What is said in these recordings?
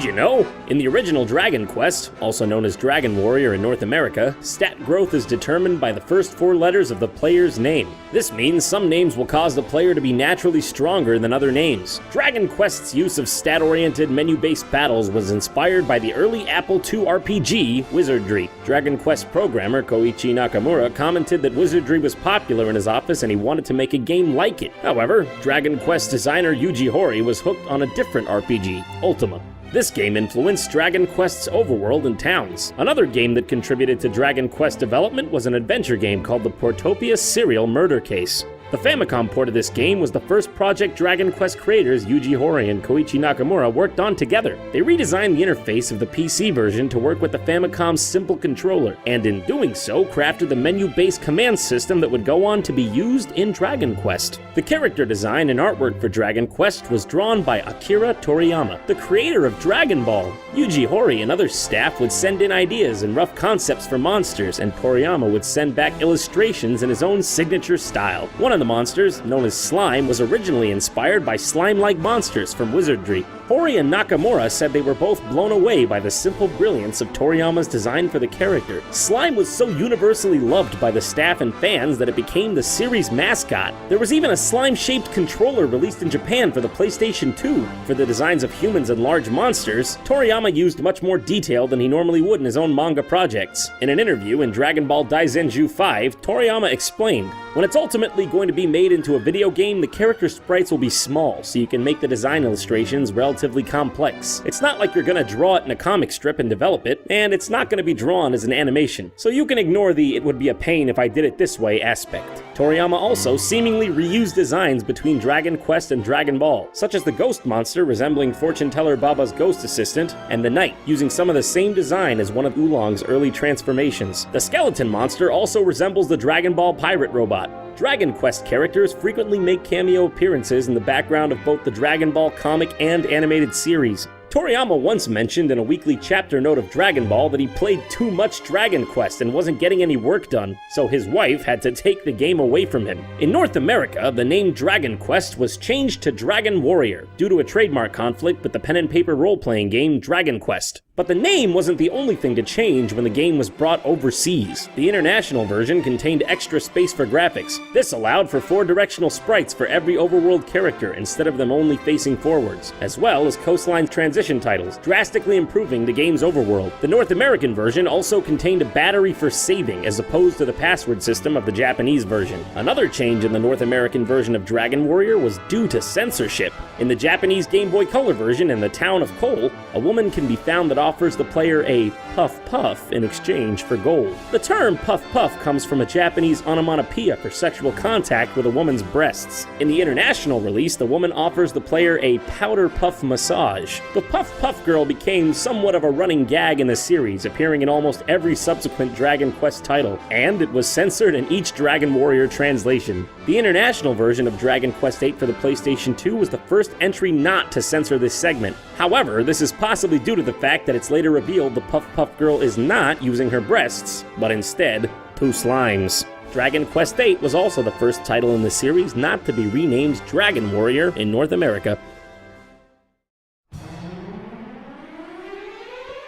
you know? In the original Dragon Quest, also known as Dragon Warrior in North America, stat growth is determined by the first 4 letters of the player's name. This means some names will cause the player to be naturally stronger than other names. Dragon Quest's use of stat-oriented menu-based battles was inspired by the early Apple II RPG, Wizardry. Dragon Quest programmer Koichi Nakamura commented that Wizardry was popular in his office and he wanted to make a game like it. However, Dragon Quest designer Yuji Horii was hooked on a different RPG, Ultima. This game influenced Dragon Quest's overworld and towns. Another game that contributed to Dragon Quest development was an adventure game called the Portopia Serial Murder Case. The Famicom port of this game was the first project Dragon Quest creators Yuji Horii and Koichi Nakamura worked on together. They redesigned the interface of the PC version to work with the Famicom's simple controller, and in doing so, crafted the menu-based command system that would go on to be used in Dragon Quest. The character design and artwork for Dragon Quest was drawn by Akira Toriyama, the creator of Dragon Ball. Yuji Horii and other staff would send in ideas and rough concepts for monsters, and Toriyama would send back illustrations in his own signature style. One of the monsters, known as Slime, was originally inspired by slime-like monsters from Wizardry. Horii and Nakamura said they were both blown away by the simple brilliance of Toriyama's design for the character. Slime was so universally loved by the staff and fans that it became the series' mascot. There was even a slime-shaped controller released in Japan for the PlayStation 2. For the designs of humans and large monsters, Toriyama used much more detail than he normally would in his own manga projects. In an interview in Dragon Ball Daizenju 5, Toriyama explained, "When it's ultimately going to be made into a video game, the character sprites will be small, so you can make the design illustrations relatively complex. It's not like you're gonna draw it in a comic strip and develop it, and it's not gonna be drawn as an animation, so you can ignore the 'it would be a pain if I did it this way' aspect." Toriyama also seemingly reused designs between Dragon Quest and Dragon Ball, such as the ghost monster resembling fortune teller Baba's ghost assistant, and the knight, using some of the same design as one of Oolong's early transformations. The skeleton monster also resembles the Dragon Ball pirate robot. Dragon Quest characters frequently make cameo appearances in the background of both the Dragon Ball comic and animated series. Toriyama once mentioned in a weekly chapter note of Dragon Ball that he played too much Dragon Quest and wasn't getting any work done, so his wife had to take the game away from him. In North America, the name Dragon Quest was changed to Dragon Warrior due to a trademark conflict with the pen and paper role-playing game Dragon Quest. But the name wasn't the only thing to change when the game was brought overseas. The international version contained extra space for graphics. This allowed for 4-directional sprites for every overworld character instead of them only facing forwards, as well as coastline transition titles, drastically improving the game's overworld. The North American version also contained a battery for saving as opposed to the password system of the Japanese version. Another change in the North American version of Dragon Warrior was due to censorship. In the Japanese Game Boy Color version in the town of Cole, a woman can be found that offers the player a puff puff in exchange for gold. The term puff puff comes from a Japanese onomatopoeia for sexual contact with a woman's breasts. In the international release, the woman offers the player a powder puff massage. The puff puff girl became somewhat of a running gag in the series, appearing in almost every subsequent Dragon Quest title, and it was censored in each Dragon Warrior translation. The international version of Dragon Quest VIII for the PlayStation 2 was the first entry not to censor this segment. However, this is possibly due to the fact that it's later revealed the Puff Puff girl is not using her breasts, but instead, 2 slimes. Dragon Quest VIII was also the first title in the series not to be renamed Dragon Warrior in North America.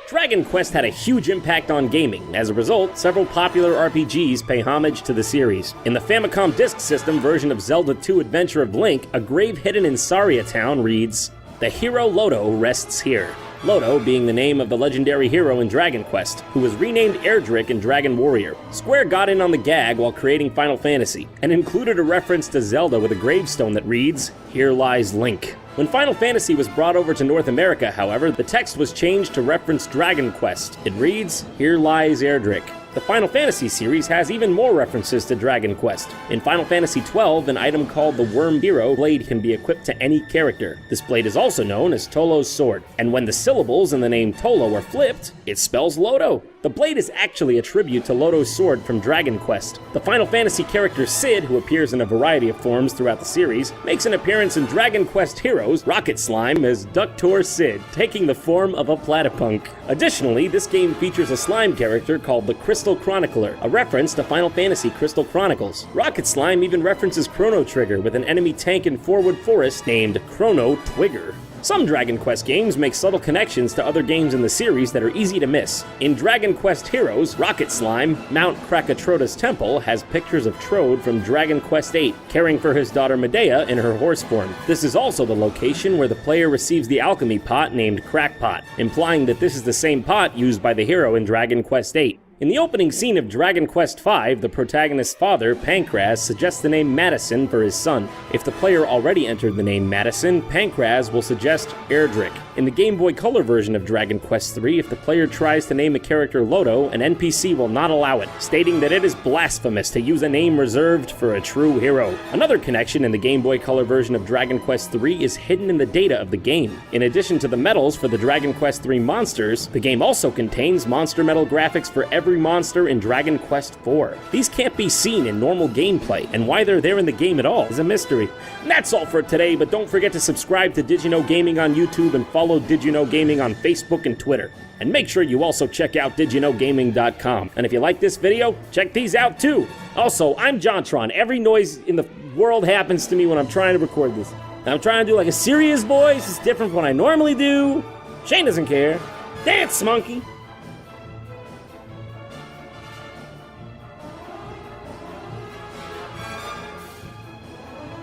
Dragon Quest had a huge impact on gaming. As a result, several popular RPGs pay homage to the series. In the Famicom Disk System version of Zelda 2 Adventure of Link, a grave hidden in Saria Town reads, "The hero Loto rests here." Loto being the name of the legendary hero in Dragon Quest, who was renamed Erdrick in Dragon Warrior. Square got in on the gag while creating Final Fantasy, and included a reference to Zelda with a gravestone that reads, "Here lies Link." When Final Fantasy was brought over to North America, however, the text was changed to reference Dragon Quest. It reads, "Here lies Erdrick." The Final Fantasy series has even more references to Dragon Quest. In Final Fantasy XII, an item called the Worm Hero blade can be equipped to any character. This blade is also known as Tolo's sword, and when the syllables in the name Tolo are flipped, it spells Loto. The blade is actually a tribute to Loto's sword from Dragon Quest. The Final Fantasy character Cid, who appears in a variety of forms throughout the series, makes an appearance in Dragon Quest Heroes Rocket Slime as Ductor Cid, taking the form of a platypunk. Additionally, this game features a slime character called the Crystal Chronicler, a reference to Final Fantasy Crystal Chronicles. Rocket Slime even references Chrono Trigger with an enemy tank in Forward Forest named Chrono Twigger. Some Dragon Quest games make subtle connections to other games in the series that are easy to miss. In Dragon Quest Heroes, Rocket Slime, Mount Krakatroda's temple has pictures of Trode from Dragon Quest VIII, caring for his daughter Medea in her horse form. This is also the location where the player receives the alchemy pot named Crackpot, implying that this is the same pot used by the hero in Dragon Quest VIII. In the opening scene of Dragon Quest V, the protagonist's father, Pancraz, suggests the name Madison for his son. If the player already entered the name Madison, Pancraz will suggest Erdrick. In the Game Boy Color version of Dragon Quest III, if the player tries to name a character Loto, an NPC will not allow it, stating that it is blasphemous to use a name reserved for a true hero. Another connection in the Game Boy Color version of Dragon Quest III is hidden in the data of the game. In addition to the medals for the Dragon Quest III monsters, the game also contains monster medal graphics for every monster in Dragon Quest IV. These can't be seen in normal gameplay, and why they're there in the game at all is a mystery. And that's all for today, but don't forget to subscribe to Did You Know Gaming on YouTube and follow Did You Know Gaming on Facebook and Twitter. And make sure you also check out didyouknowgaming.com. And if you like this video, check these out too. Also, I'm JonTron. Every noise in the world happens to me when I'm trying to record this. I'm trying to do like a serious voice. It's different from what I normally do. Shane doesn't care. Dance, monkey.